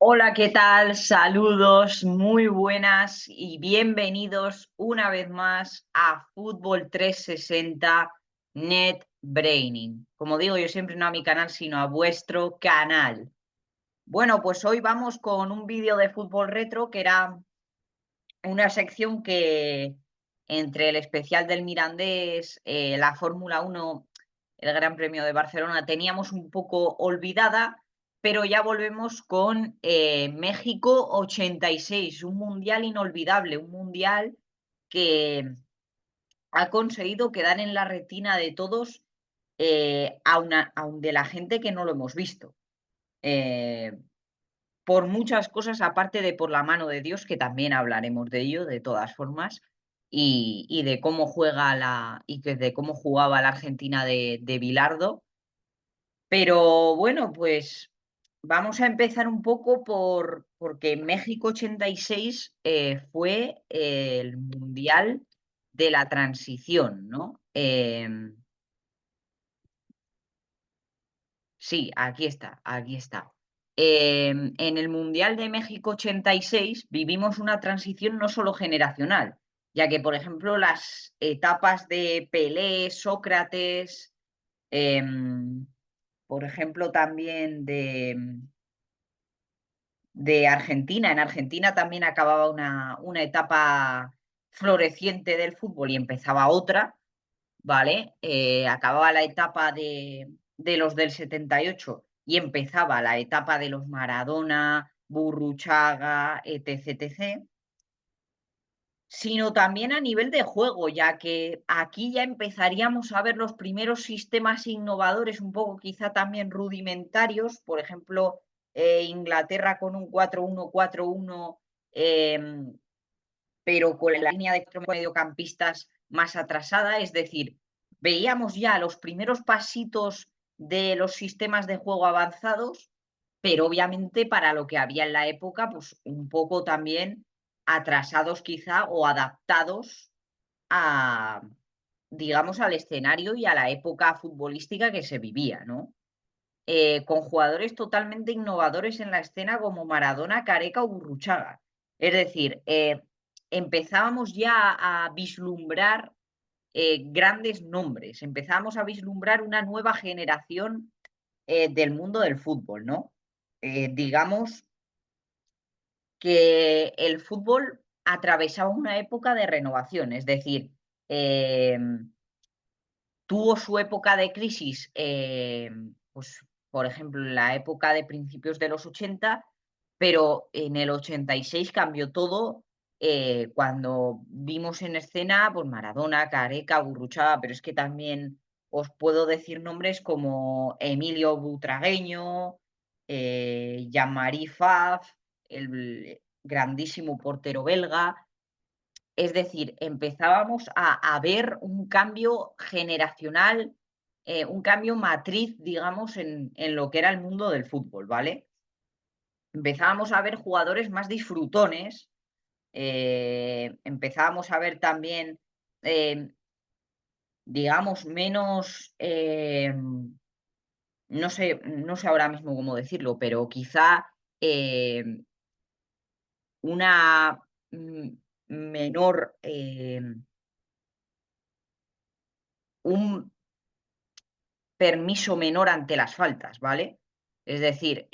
Hola, ¿qué tal? Saludos, muy buenas y bienvenidos una vez más a Fútbol 360 Net Braining. Como digo yo siempre, no a mi canal, sino a vuestro canal. Bueno, pues hoy vamos con un vídeo de fútbol retro que era una sección que entre el especial del Mirandés, la Fórmula 1, el Gran Premio de Barcelona, teníamos un poco olvidada, pero ya volvemos con México 86, un mundial inolvidable, un mundial que ha conseguido quedar en la retina de todos, aun de la gente que no lo hemos visto. Eh, por muchas cosas, aparte de por la mano de Dios, que también hablaremos de ello, de todas formas, y de cómo juega de cómo jugaba la Argentina de Bilardo. Pero bueno, pues vamos a empezar un poco porque México 86 fue el Mundial de la Transición, ¿no? Sí, aquí está, aquí está. En el Mundial de México 86 vivimos una transición no solo generacional, ya que, por ejemplo, las etapas de Pelé, Sócrates, em, por ejemplo, también de Argentina. En Argentina también acababa una etapa floreciente del fútbol y empezaba otra. ¿Vale? Acababa la etapa de los del 78 y empezaba la etapa de los Maradona, Burruchaga, etc, etc. Sino también a nivel de juego, ya que aquí ya empezaríamos a ver los primeros sistemas innovadores, un poco quizá también rudimentarios, por ejemplo, Inglaterra con un 4-1-4-1, em, pero con la línea de mediocampistas más atrasada, es decir, veíamos ya los primeros pasitos de los sistemas de juego avanzados, pero obviamente para lo que había en la época, pues un poco también atrasados quizá o adaptados a, digamos, al escenario y a la época futbolística que se vivía, ¿no? Con jugadores totalmente innovadores en la escena como Maradona, Careca o Burruchaga. Es decir, empezábamos ya a vislumbrar grandes nombres, empezábamos a vislumbrar una nueva generación del mundo del fútbol, ¿no? Digamos que el fútbol atravesaba una época de renovación, es decir, eh, tuvo su época de crisis, pues, por ejemplo, en la época de principios de los 80, pero en el 86 cambió todo cuando vimos en escena pues, Maradona, Careca, Burruchaga, pero es que también os puedo decir nombres como Emilio Butragueño, Jean-Marie Pfaff, el grandísimo portero belga. Es decir, empezábamos a ver un cambio generacional, un cambio matriz, digamos, en lo que era el mundo del fútbol, ¿vale? Empezábamos a ver jugadores más disfrutones, empezábamos a ver también, eh, digamos, menos, no sé ahora mismo cómo decirlo, pero quizá eh, una menor, un permiso menor ante las faltas, ¿vale? Es decir,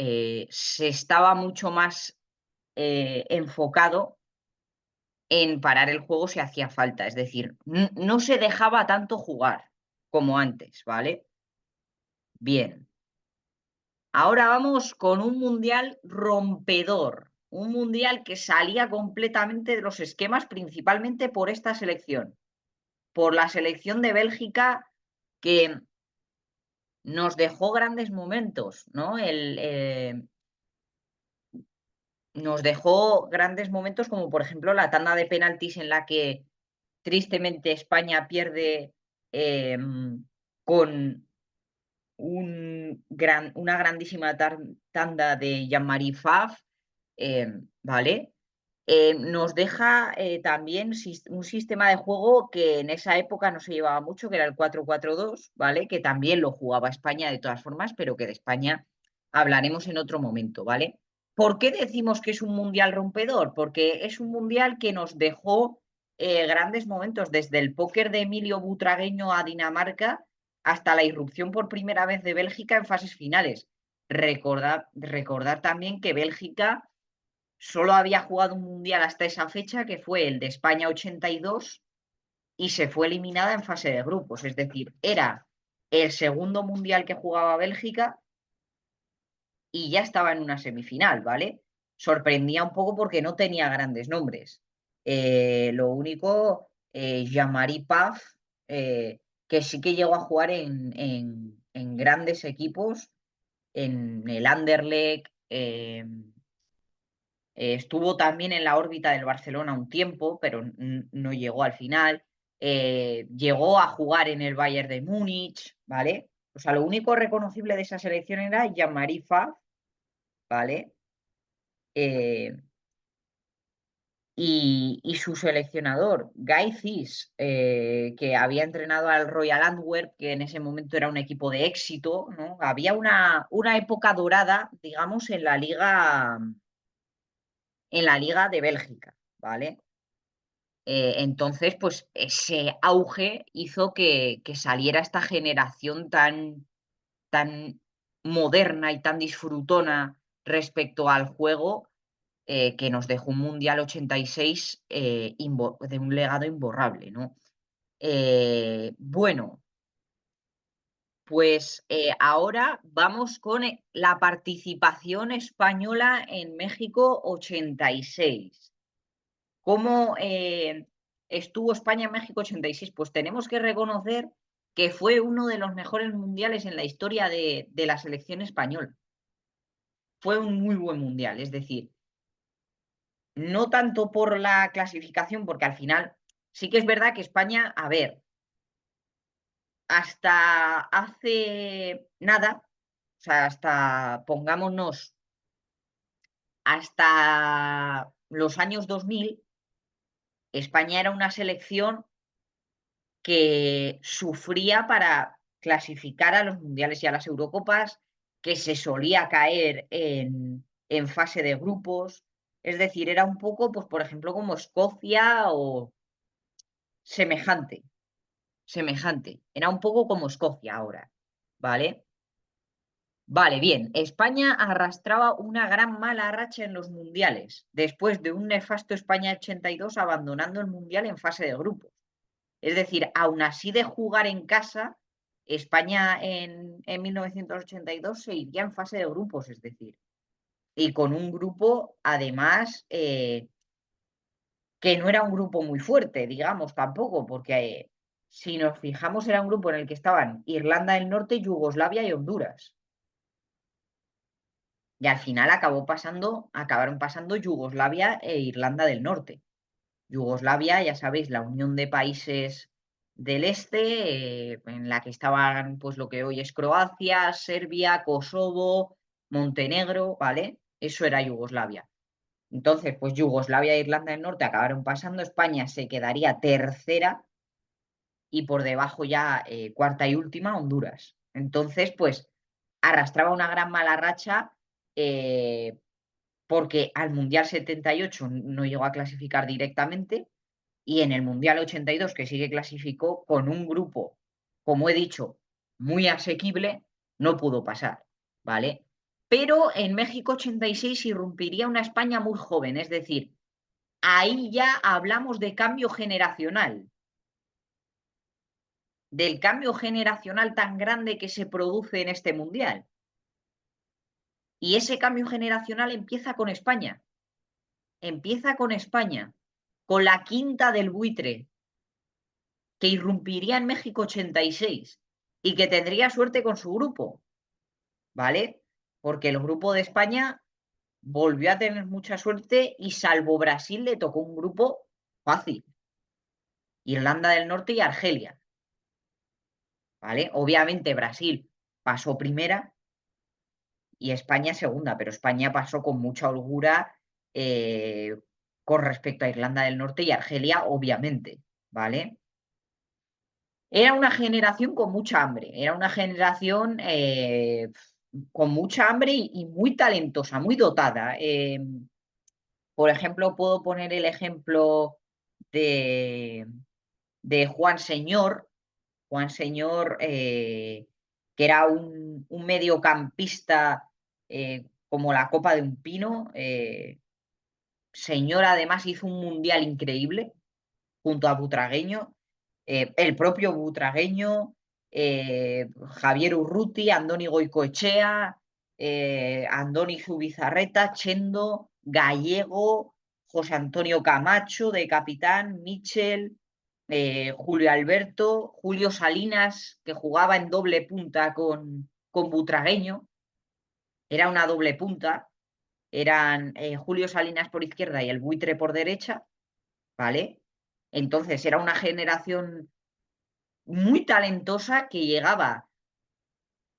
se estaba mucho más enfocado en parar el juego si hacía falta, es decir, no se dejaba tanto jugar como antes, ¿vale? Bien, ahora vamos con un mundial rompedor, un mundial que salía completamente de los esquemas, principalmente por esta selección, por la selección de Bélgica que nos dejó grandes momentos, ¿no? Nos dejó grandes momentos como por ejemplo la tanda de penaltis en la que tristemente España pierde con una grandísima tanda de Jean-Marie Pfaff, ¿vale? Nos deja también un sistema de juego que en esa época no se llevaba mucho, que era el 4-4-2, ¿vale? Que también lo jugaba España de todas formas, pero que de España hablaremos en otro momento, ¿vale? ¿Por qué decimos que es un mundial rompedor? Porque es un mundial que nos dejó grandes momentos, desde el póker de Emilio Butragueño a Dinamarca hasta la irrupción por primera vez de Bélgica en fases finales. Recordar también que Bélgica solo había jugado un mundial hasta esa fecha, que fue el de España 82, y se fue eliminada en fase de grupos. Es decir, era el segundo mundial que jugaba Bélgica y ya estaba en una semifinal, ¿vale? Sorprendía un poco porque no tenía grandes nombres. Lo único, Jean-Marie Paf, que sí que llegó a jugar en grandes equipos, en el Anderlecht, estuvo también en la órbita del Barcelona un tiempo, pero no llegó al final. Llegó a jugar en el Bayern de Múnich, ¿vale? O sea, lo único reconocible de esa selección era Jean-Marie Paf, ¿vale? Eh, y su seleccionador, Guy Cis, que había entrenado al Royal Antwerp, que en ese momento era un equipo de éxito, ¿no? Había una época dorada, digamos, en la Liga de Bélgica, ¿vale? Entonces, pues ese auge hizo que saliera esta generación tan moderna y tan disfrutona respecto al juego, que nos dejó un Mundial 86 de un legado imborrable, ¿no? Bueno, pues ahora vamos con la participación española en México 86. ¿Cómo estuvo España en México 86? Pues tenemos que reconocer que fue uno de los mejores mundiales en la historia de la selección española. Fue un muy buen mundial, es decir, no tanto por la clasificación, porque al final sí que es verdad que España, a ver, hasta hace nada, o sea, pongámonos, hasta los años 2000, España era una selección que sufría para clasificar a los mundiales y a las Eurocopas, que se solía caer en fase de grupos. Es decir, era un poco, pues, por ejemplo, como Escocia o semejante, semejante. Era un poco como Escocia ahora, ¿vale? Vale, bien. España arrastraba una gran mala racha en los mundiales, después de un nefasto España 82 abandonando el mundial en fase de grupos. Es decir, aún así de jugar en casa, España en 1982 se iría en fase de grupos, es decir, y con un grupo, además, que no era un grupo muy fuerte, digamos, tampoco, porque si nos fijamos, era un grupo en el que estaban Irlanda del Norte, Yugoslavia y Honduras. Y al final acabaron pasando Yugoslavia e Irlanda del Norte. Yugoslavia, ya sabéis, la Unión de Países del Este, en la que estaban, pues, lo que hoy es Croacia, Serbia, Kosovo, Montenegro, ¿vale? Eso era Yugoslavia. Entonces, pues Yugoslavia e Irlanda del Norte acabaron pasando, España se quedaría tercera y por debajo ya cuarta y última Honduras. Entonces, pues arrastraba una gran mala racha, eh, porque al Mundial 78 no llegó a clasificar directamente y en el Mundial 82, que sí que clasificó con un grupo, como he dicho, muy asequible, no pudo pasar, ¿vale? Pero en México 86 irrumpiría una España muy joven, es decir, ahí ya hablamos de cambio generacional, del cambio generacional tan grande que se produce en este Mundial. Y ese cambio generacional empieza con España, con la quinta del buitre, que irrumpiría en México 86 y que tendría suerte con su grupo, ¿vale? Porque el grupo de España volvió a tener mucha suerte y salvo Brasil le tocó un grupo fácil, Irlanda del Norte y Argelia, ¿vale? Obviamente Brasil pasó primera y España segunda, pero España pasó con mucha holgura, eh, con respecto a Irlanda del Norte y Argelia, obviamente, ¿vale? Era una generación con mucha hambre, era una generación, con mucha hambre y muy talentosa, muy dotada. Por ejemplo, puedo poner el ejemplo de, de Juan Señor. Juan Señor, que era un mediocampista como la copa de un pino. Señor además hizo un mundial increíble junto a Butragueño, el propio Butragueño, Javier Urruti, Andoni Goicoechea, Andoni Zubizarreta, Chendo, Gallego, José Antonio Camacho de capitán, Michel, Julio Alberto, Julio Salinas, que jugaba en doble punta con Butragueño, era una doble punta, eran Julio Salinas por izquierda y el buitre por derecha, ¿vale? Entonces era una generación muy talentosa que llegaba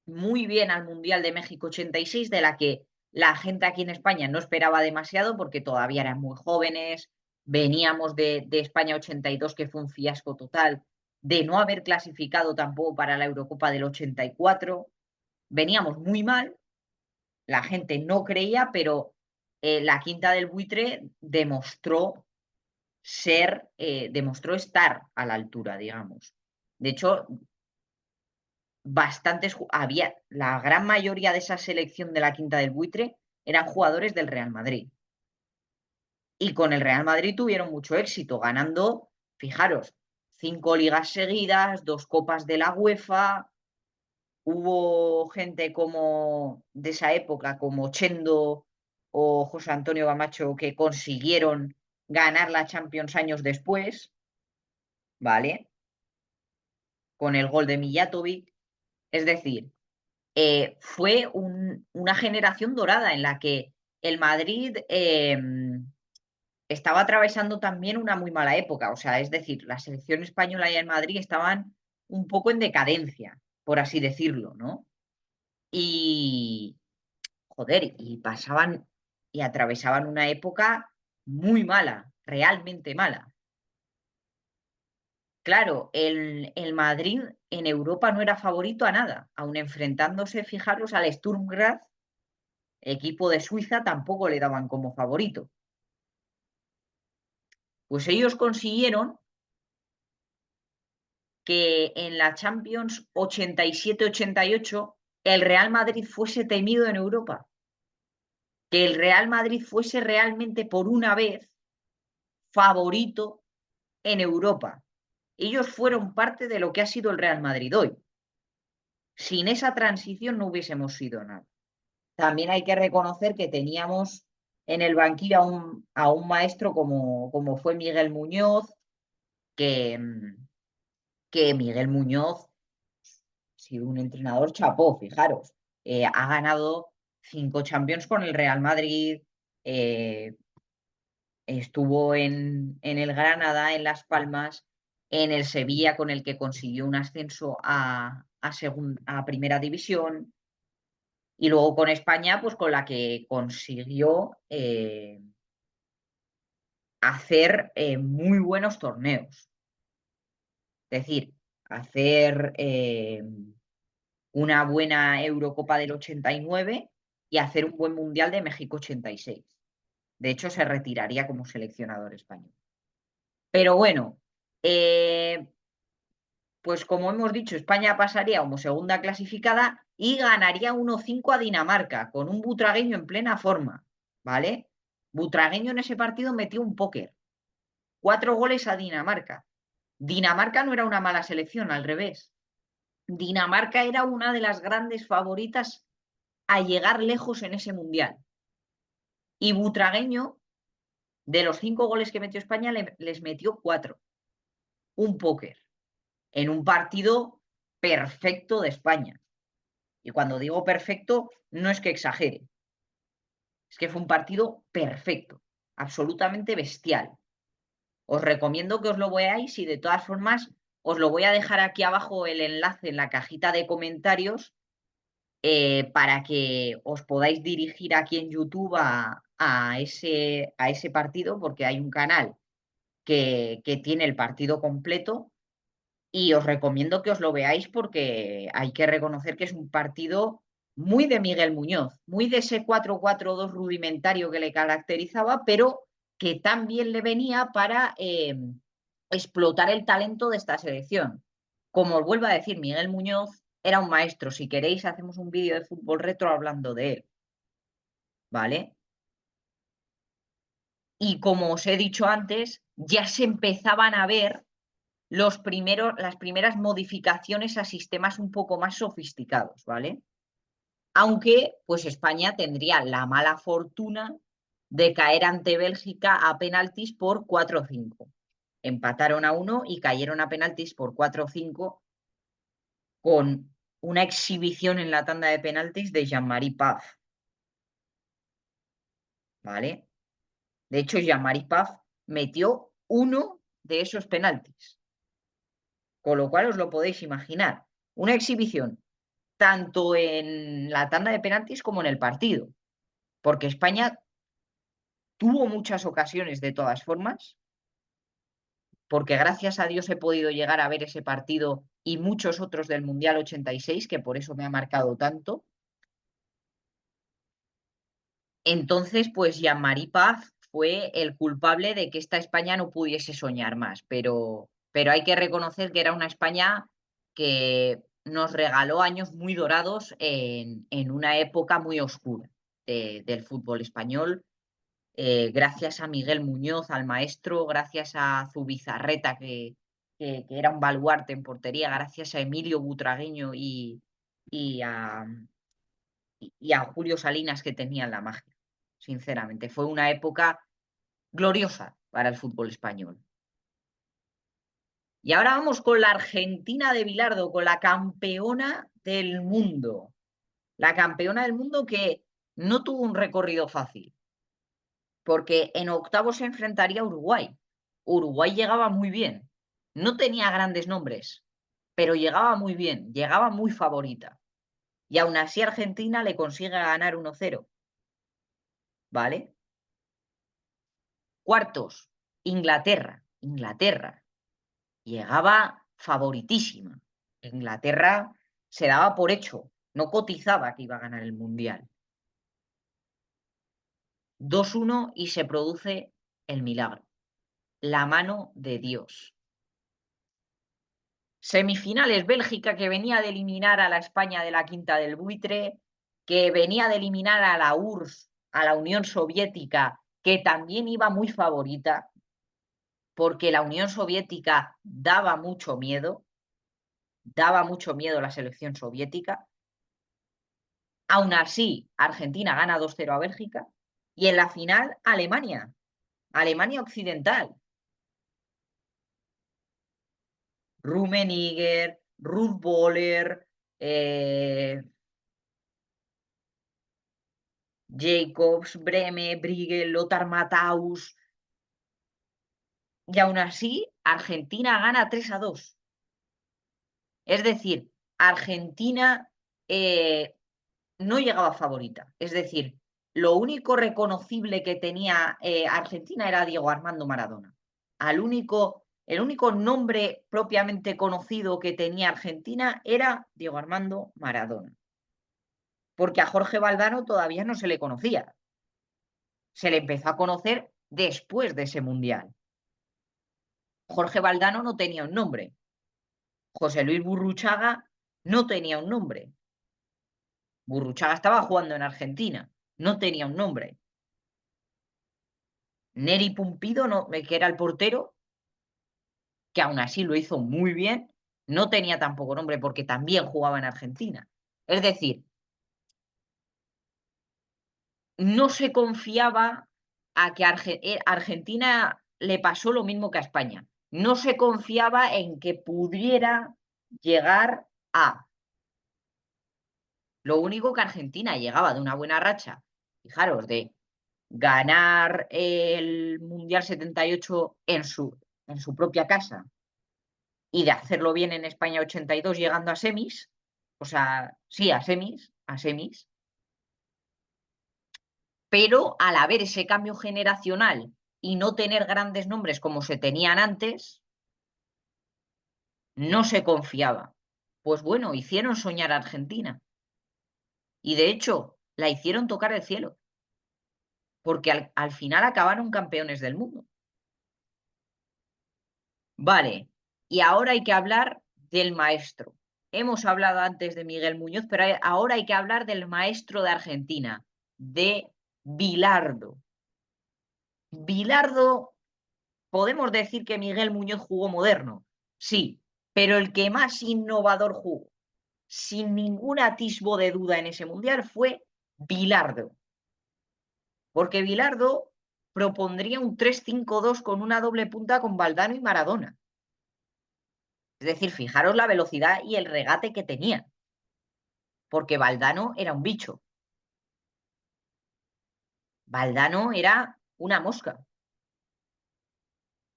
muy bien al Mundial de México 86, de la que la gente aquí en España no esperaba demasiado porque todavía eran muy jóvenes. Veníamos de España 82, que fue un fiasco total, de no haber clasificado tampoco para la Eurocopa del 84. Veníamos muy mal, la gente no creía, pero la Quinta del Buitre demostró estar a la altura, digamos. De hecho, había la gran mayoría de esa selección de la Quinta del Buitre eran jugadores del Real Madrid. Y con el Real Madrid tuvieron mucho éxito, ganando, fijaros, 5 ligas seguidas, 2 copas de la UEFA. Hubo gente como de esa época, como Chendo o José Antonio Camacho, que consiguieron ganar la Champions años después, ¿vale? Con el gol de Mijatovic. Es decir, fue una generación dorada en la que el Madrid estaba atravesando también una muy mala época. O sea, es decir, la selección española y el Madrid estaban un poco en decadencia, por así decirlo, ¿no? Y, joder, y pasaban y atravesaban una época muy mala, realmente mala. Claro, el Madrid en Europa no era favorito a nada, aun enfrentándose, fijaros, al Sturm Graz, equipo de Suiza, tampoco le daban como favorito. Pues ellos consiguieron que en la Champions 87-88 el Real Madrid fuese temido en Europa, que el Real Madrid fuese realmente por una vez favorito en Europa. Ellos fueron parte de lo que ha sido el Real Madrid hoy. Sin esa transición no hubiésemos sido nada. También hay que reconocer que teníamos en el banquillo a un maestro como fue Miguel Muñoz, que, que Miguel Muñoz ha sido un entrenador chapó, fijaros. Ha ganado 5 Champions con el Real Madrid, eh, estuvo en el Granada, en Las Palmas, en el Sevilla, con el que consiguió un ascenso a Primera División, y luego con España, pues con la que consiguió hacer muy buenos torneos. Es decir, hacer una buena Eurocopa del 89 y hacer un buen Mundial de México 86. De hecho, se retiraría como seleccionador español. Pero bueno, pues como hemos dicho, España pasaría como segunda clasificada y ganaría 1-5 a Dinamarca, con un butragueño en plena forma, ¿vale? Butragueño en ese partido metió un póker, 4 goles a Dinamarca. Dinamarca no era una mala selección, al revés. Dinamarca era una de las grandes favoritas a llegar lejos en ese mundial. Y Butragueño, de los 5 goles que metió España, les metió 4. Un póker, en un partido perfecto de España. Y cuando digo perfecto, no es que exagere, es que fue un partido perfecto, absolutamente bestial. Os recomiendo que os lo veáis y de todas formas os lo voy a dejar aquí abajo el enlace en la cajita de comentarios, para que os podáis dirigir aquí en YouTube a ese partido, porque hay un canal que tiene el partido completo y os recomiendo que os lo veáis porque hay que reconocer que es un partido muy de Miguel Muñoz, muy de ese 4-4-2 rudimentario que le caracterizaba, pero que también le venía para explotar el talento de esta selección. Como os vuelvo a decir, Miguel Muñoz era un maestro. Si queréis, hacemos un vídeo de fútbol retro hablando de él. ¿Vale? Y como os he dicho antes, ya se empezaban a ver las primeras modificaciones a sistemas un poco más sofisticados, ¿vale? Aunque, pues España tendría la mala fortuna de caer ante Bélgica a penaltis por 4-5. Empataron a 1 y cayeron a penaltis por 4-5 con una exhibición en la tanda de penaltis de Jean-Marie Paf, ¿vale? De hecho, Jean-Marie Paf metió uno de esos penaltis, con lo cual os lo podéis imaginar. Una exhibición tanto en la tanda de penaltis como en el partido, porque España tuvo muchas ocasiones de todas formas, porque gracias a Dios he podido llegar a ver ese partido y muchos otros del Mundial 86, que por eso me ha marcado tanto. Entonces, pues Jean-Marie Paz fue el culpable de que esta España no pudiese soñar más, pero hay que reconocer que era una España que nos regaló años muy dorados en una época muy oscura del fútbol español, gracias a Miguel Muñoz, al maestro, gracias a Zubizarreta, que era un baluarte en portería, gracias a Emilio Butragueño y a, y a Julio Salinas, que tenían la magia. Sinceramente, fue una época gloriosa para el fútbol español. Y ahora vamos con la Argentina de Bilardo, con la campeona del mundo. La campeona del mundo que no tuvo un recorrido fácil, porque en octavos se enfrentaría a Uruguay. Uruguay llegaba muy bien. No tenía grandes nombres, pero llegaba muy bien, llegaba muy favorita. Y aún así Argentina le consigue ganar 1-0. ¿Vale? Cuartos, Inglaterra. Inglaterra llegaba favoritísima. Inglaterra se daba por hecho, no cotizaba que iba a ganar el Mundial. 2-1 y se produce el milagro. La mano de Dios. Semifinales, Bélgica, que venía de eliminar a la España de la Quinta del Buitre, que venía de eliminar a la URSS, a la Unión Soviética, que también iba muy favorita, porque la Unión Soviética daba mucho miedo la selección soviética. Aún así, Argentina gana 2-0 a Bélgica y en la final Alemania, Alemania Occidental. Rummenigge, Ruth Boller, Jacobs, Breme, Briegel, Lothar Matthaus. Y aún así, Argentina gana 3-2. Es decir, Argentina no llegaba favorita. Es decir, lo único reconocible que tenía Argentina era Diego Armando Maradona. El único nombre propiamente conocido que tenía Argentina era Diego Armando Maradona. Porque a Jorge Valdano todavía no se le conocía. Se le empezó a conocer después de ese mundial. Jorge Valdano no tenía un nombre. José Luis Burruchaga no tenía un nombre. Burruchaga estaba jugando en Argentina, no tenía un nombre. Neri Pumpido, no, que era el portero, que aún así lo hizo muy bien, no tenía tampoco nombre porque también jugaba en Argentina. Es decir, no se confiaba a que Argentina le pasó lo mismo que a España. No se confiaba en que pudiera llegar a. Lo único que Argentina llegaba de una buena racha, fijaros, de ganar el Mundial 78 en su propia casa y de hacerlo bien en España 82 llegando a semis, o sea, sí, a semis, pero al haber ese cambio generacional y no tener grandes nombres como se tenían antes, no se confiaba. Pues bueno, hicieron soñar a Argentina. Y de hecho, la hicieron tocar el cielo, porque al final acabaron campeones del mundo. Vale, y ahora hay que hablar del maestro. Hemos hablado antes de Miguel Muñoz, pero ahora hay que hablar del maestro de Argentina, de Bilardo. Bilardo, podemos decir que Miguel Muñoz jugó moderno, sí, pero el que más innovador jugó, sin ningún atisbo de duda en ese mundial, fue Bilardo. Porque Bilardo propondría un 3-5-2 con una doble punta con Valdano y Maradona. Es decir, fijaros la velocidad y el regate que tenía, porque Valdano era un bicho. Valdano era una mosca.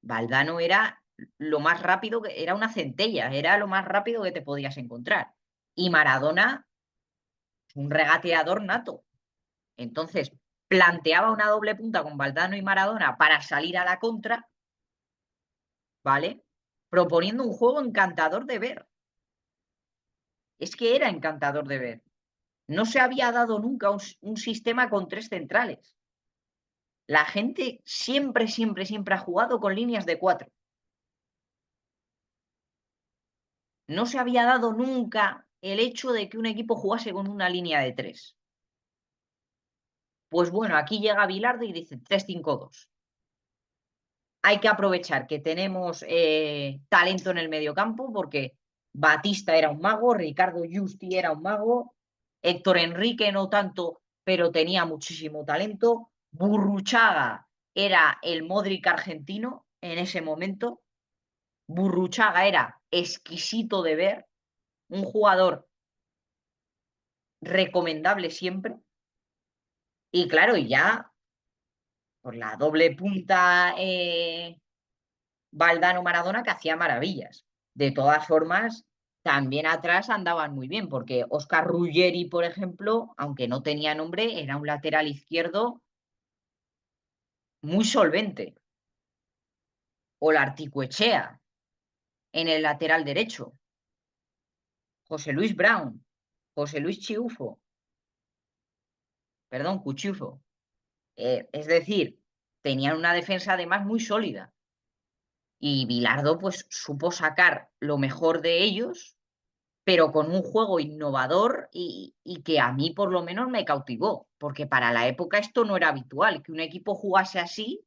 Valdano era lo más rápido, era una centella, era lo más rápido que te podías encontrar. Y Maradona, un regateador nato. Entonces, planteaba una doble punta con Valdano y Maradona para salir a la contra, ¿vale? Proponiendo un juego encantador de ver. Es que era encantador de ver. No se había dado nunca un sistema con tres centrales. La gente siempre, siempre, siempre ha jugado con líneas de 4. No se había dado nunca el hecho de que un equipo jugase con una línea de 3. Pues bueno, aquí llega Bilardo y dice 3-5-2. Hay que aprovechar que tenemos talento en el mediocampo porque Batista era un mago, Ricardo Justi era un mago, Héctor Enrique no tanto, pero tenía muchísimo talento. Burruchaga era el Modric argentino en ese momento. Burruchaga era exquisito de ver, un jugador recomendable siempre. Y claro, y ya por la doble punta Valdano-Maradona que hacía maravillas. De todas formas, también atrás andaban muy bien, porque Oscar Ruggeri, por ejemplo, aunque no tenía nombre, era un lateral izquierdo muy solvente. O la Articuechea en el lateral derecho. José Luis Brown, José Luis Chiufo, perdón, Cuchufo. Es decir, tenían una defensa además muy sólida. Y Bilardo pues supo sacar lo mejor de ellos, pero con un juego innovador y que a mí por lo menos me cautivó, porque para la época esto no era habitual, que un equipo jugase así,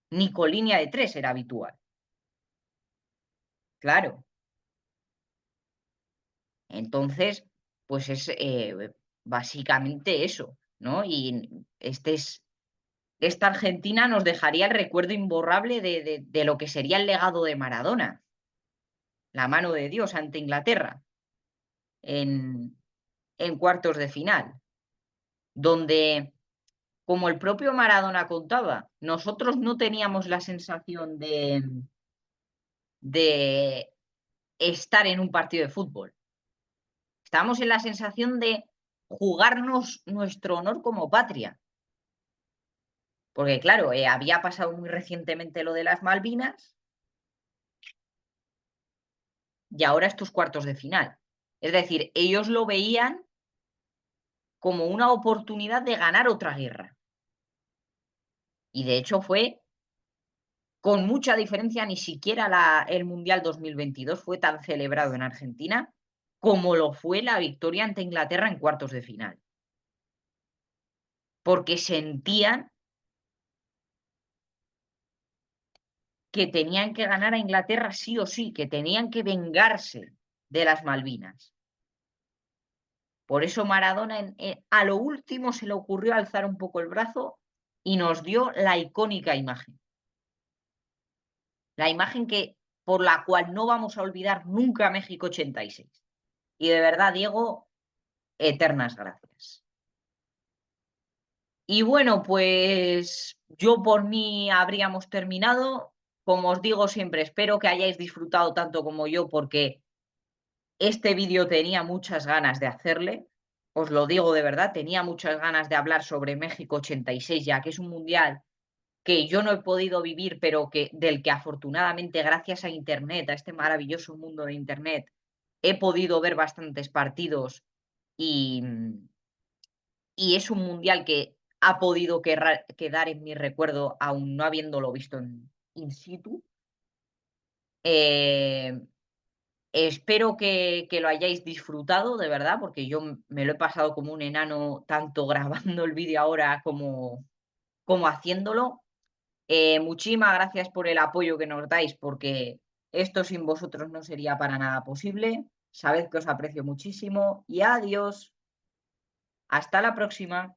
ni con línea de 3 era habitual. Claro. Entonces, pues es básicamente eso, ¿no? Y esta Argentina nos dejaría el recuerdo imborrable de lo que sería el legado de Maradona, la mano de Dios ante Inglaterra en, en cuartos de final, donde, como el propio Maradona contaba, nosotros no teníamos la sensación de estar en un partido de fútbol. Estábamos en la sensación de jugarnos nuestro honor como patria. Porque claro, había pasado muy recientemente lo de las Malvinas y ahora estos cuartos de final. Es decir, ellos lo veían como una oportunidad de ganar otra guerra. Y de hecho fue con mucha diferencia, ni siquiera el Mundial 2022 fue tan celebrado en Argentina como lo fue la victoria ante Inglaterra en cuartos de final. Porque sentían que tenían que ganar a Inglaterra sí o sí, que tenían que vengarse de las Malvinas. Por eso Maradona a lo último se le ocurrió alzar un poco el brazo y nos dio la icónica imagen. La imagen por la cual no vamos a olvidar nunca México 86. Y de verdad, Diego, eternas gracias. Y bueno, pues yo por mí habríamos terminado. Como os digo siempre, espero que hayáis disfrutado tanto como yo porque este vídeo tenía muchas ganas de hacerle. Os lo digo de verdad, tenía muchas ganas de hablar sobre México 86, ya que es un mundial que yo no he podido vivir, pero del que afortunadamente, gracias a Internet, a este maravilloso mundo de Internet, he podido ver bastantes partidos y, y es un mundial que ha podido quedar en mi recuerdo, aún no habiéndolo visto en in situ. Eh, Espero que lo hayáis disfrutado, de verdad, porque yo me lo he pasado como un enano, tanto grabando el vídeo ahora como haciéndolo. Muchísimas gracias por el apoyo que nos dais, porque esto sin vosotros no sería para nada posible. Sabed que os aprecio muchísimo y adiós. Hasta la próxima.